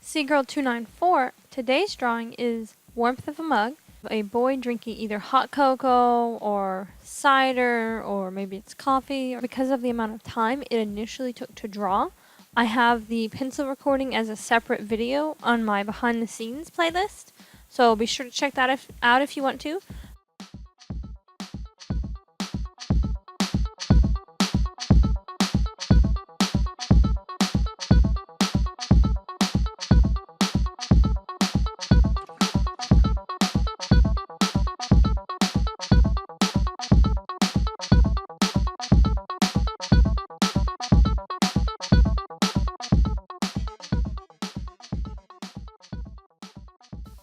Cgirl294, today's drawing is Warmth of a Mug, a boy drinking either hot cocoa or cider or maybe it's coffee. Because of the amount of time it initially took to draw, I have the pencil recording as a separate video on my behind the scenes playlist, so be sure to check that out if you want to.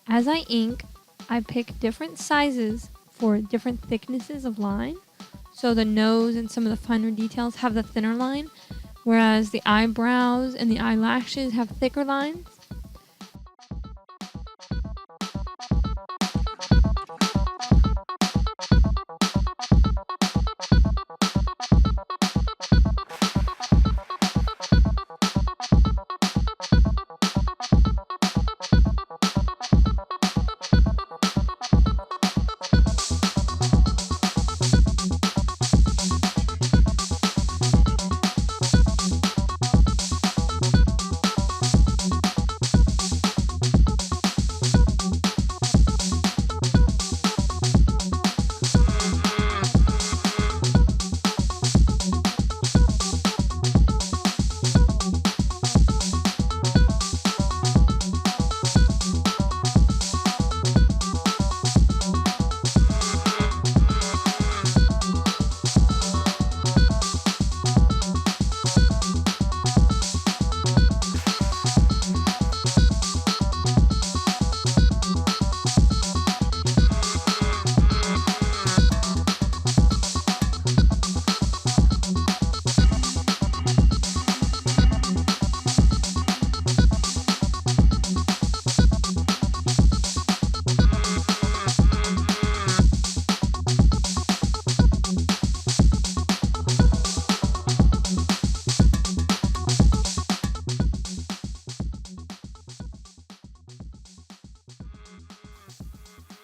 As I ink, I pick different sizes for different thicknesses of line. So the nose and some of the finer details have the thinner line, whereas the eyebrows and the eyelashes have thicker lines.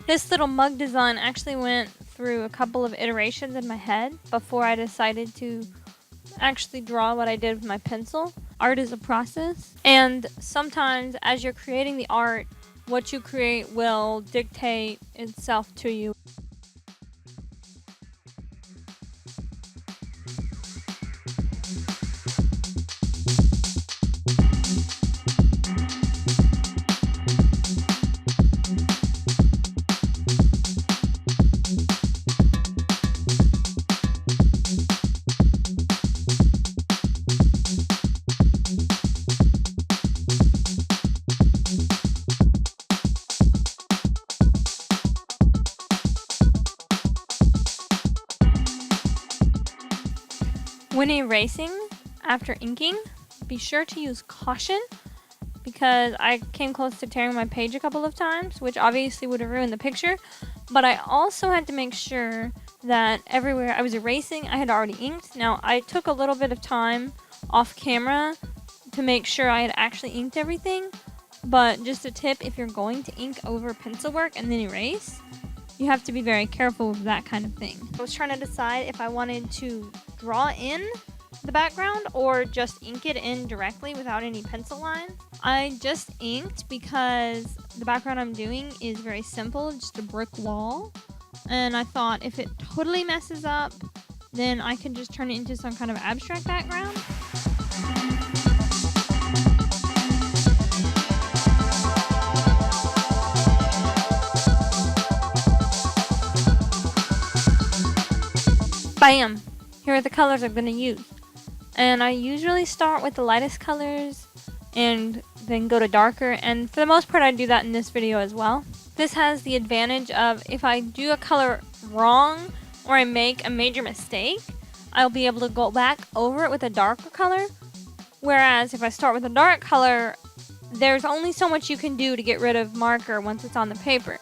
This little mug design actually went through a couple of iterations in my head before I decided to actually draw what I did with my pencil. Art is a process, and sometimes as you're creating the art, what you create will dictate itself to you. When erasing after inking, be sure to use caution because I came close to tearing my page a couple of times, which obviously would have ruined the picture, but I also had to make sure that everywhere I was erasing, I had already inked. Now, I took a little bit of time off camera to make sure I had actually inked everything, but just a tip, if you're going to ink over pencil work and then erase, you have to be very careful with that kind of thing. I was trying to decide if I wanted to draw in the background or just ink it in directly without any pencil lines. I just inked because the background I'm doing is very simple, just a brick wall. And I thought if it totally messes up, then I can just turn it into some kind of abstract background. Bam! Here are the colors I'm going to use. And I usually start with the lightest colors and then go to darker, and for the most part I do that in this video as well. This has the advantage of if I do a color wrong or I make a major mistake, I'll be able to go back over it with a darker color. Whereas if I start with a dark color, there's only so much you can do to get rid of marker once it's on the paper.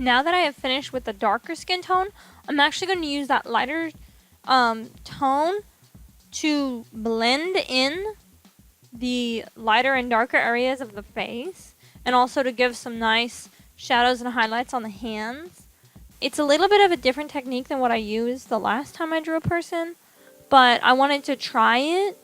Now that I have finished with the darker skin tone, I'm actually going to use that lighter tone to blend in the lighter and darker areas of the face, and also to give some nice shadows and highlights on the hands. It's a little bit of a different technique than what I used the last time I drew a person, but I wanted to try it.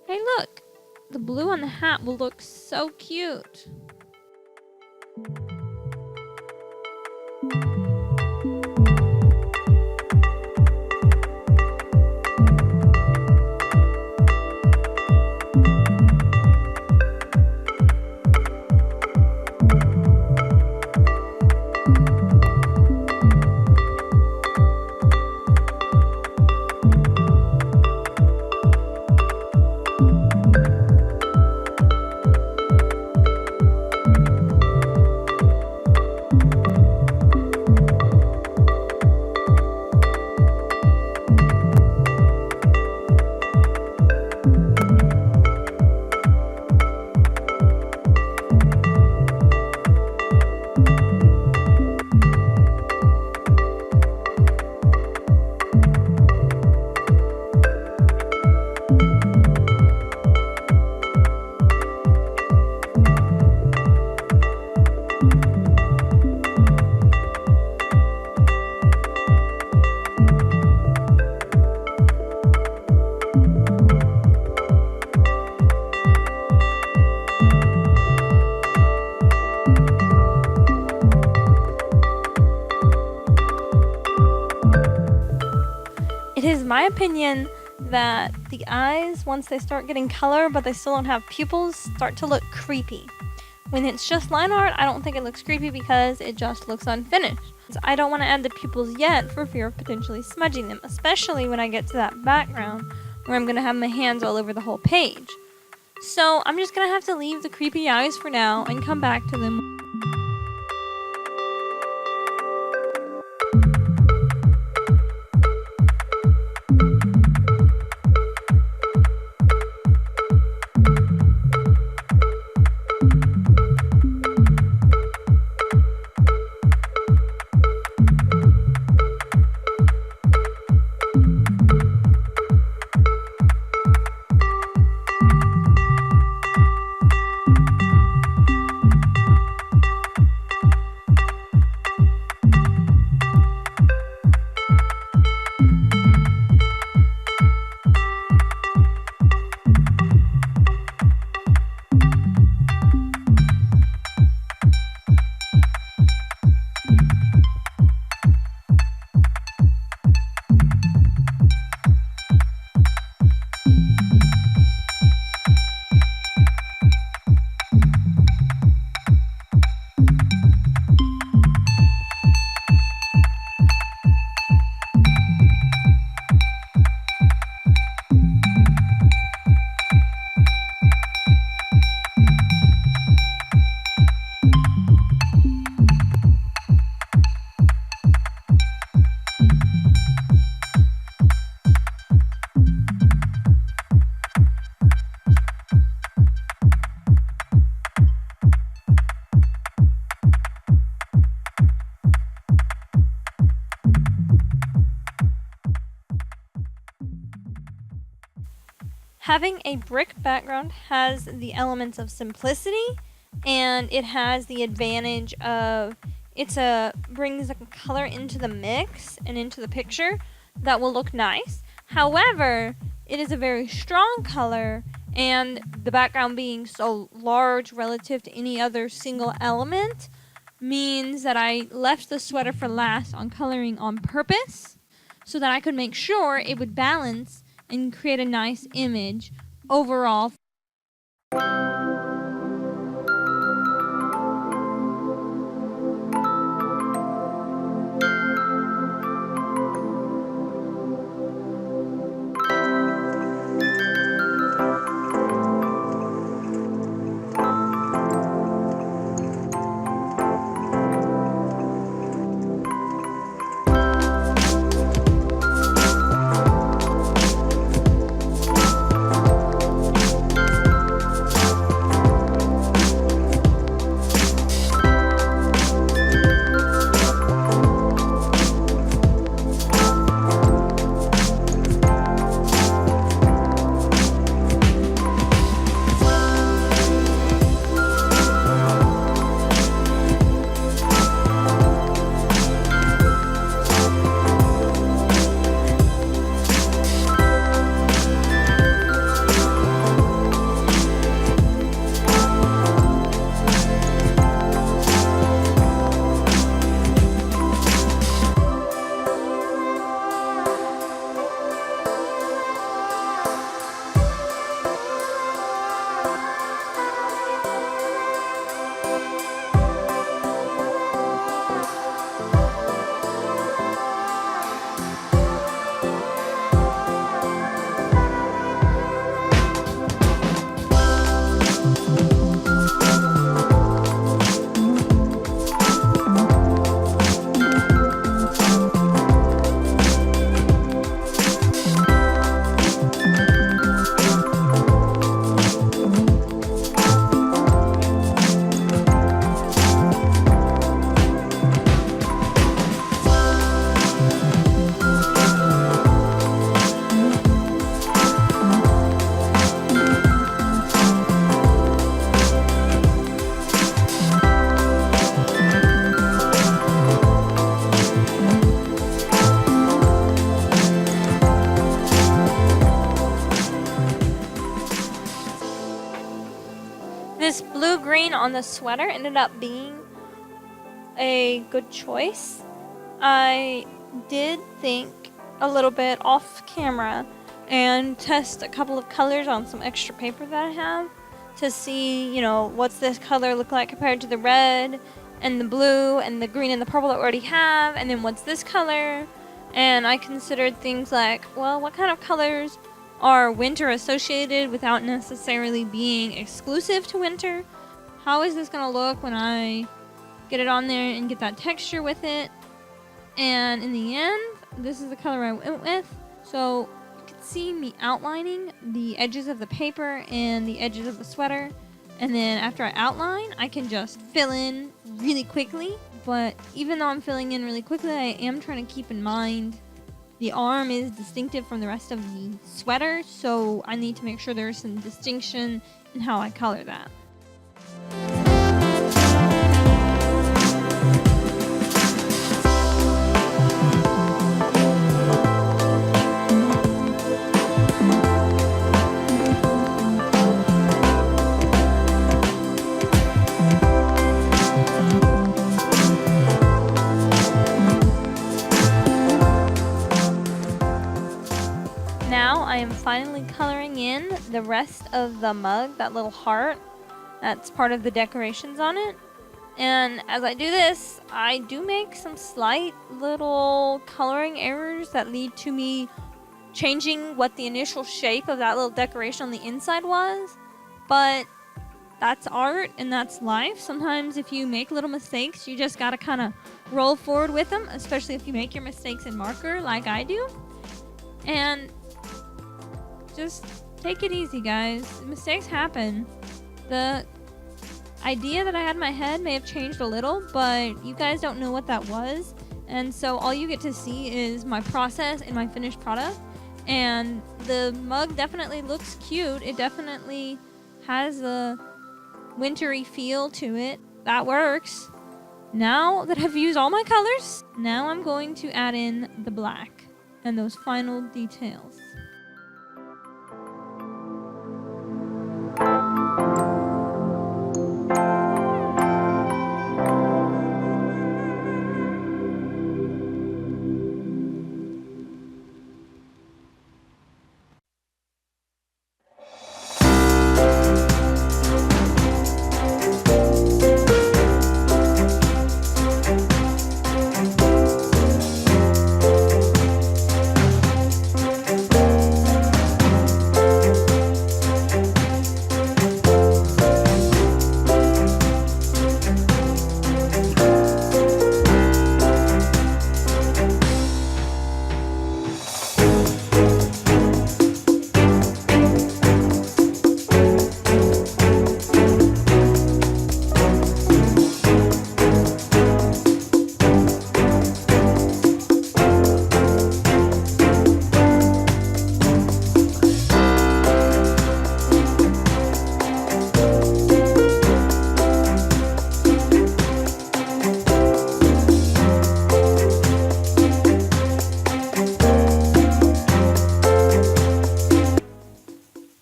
Hey look, the blue on the hat will look so cute. It is my opinion that the eyes, once they start getting color but they still don't have pupils, start to look creepy. When it's just line art, I don't think it looks creepy because it just looks unfinished. So I don't want to add the pupils yet for fear of potentially smudging them, especially when I get to that background where I'm going to have my hands all over the whole page. So I'm just going to have to leave the creepy eyes for now and come back to them. Having a brick background has the elements of simplicity, and it has the advantage of brings a color into the mix and into the picture that will look nice. However, it is a very strong color, and the background being so large relative to any other single element means that I left the sweater for last on coloring on purpose so that I could make sure it would balance and create a nice image overall. This blue-green on the sweater ended up being a good choice. I did think a little bit off camera and test a couple of colors on some extra paper that I have to see, what's this color look like compared to the red and the blue and the green and the purple that we already have, and then what's this color. And I considered things like, well, what kind of colors are winter associated without necessarily being exclusive to winter? How is this gonna look when I get it on there and get that texture with it? And in the end, this is the color I went with. So you can see me outlining the edges of the paper and the edges of the sweater, and then after I outline, I can just fill in really quickly. But even though I'm filling in really quickly, I am trying to keep in mind the arm is distinctive from the rest of the sweater, so I need to make sure there's some distinction in how I color that. Now I am finally coloring in the rest of the mug, that little heart that's part of the decorations on it. And as I do this, I do make some slight little coloring errors that lead to me changing what the initial shape of that little decoration on the inside was. But that's art and that's life. Sometimes if you make little mistakes, you just gotta kind of roll forward with them, especially if you make your mistakes in marker like I do. And just take it easy, guys. Mistakes happen. The idea that I had in my head may have changed a little, but you guys don't know what that was. And so all you get to see is my process and my finished product. And the mug definitely looks cute. It definitely has a wintry feel to it. That works. Now that I've used all my colors, now I'm going to add in the black and those final details.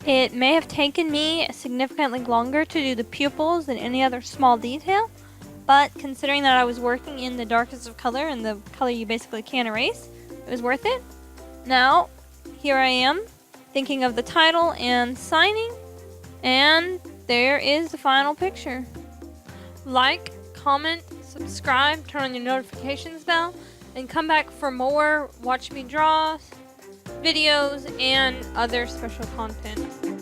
It may have taken me significantly longer to do the pupils than any other small detail, but considering that I was working in the darkest of color and the color you basically can't erase, it was worth it. Now, here I am, thinking of the title and signing, and there is the final picture. Like, comment, subscribe, turn on your notifications bell, and come back for more Watch Me Draw videos and other special content.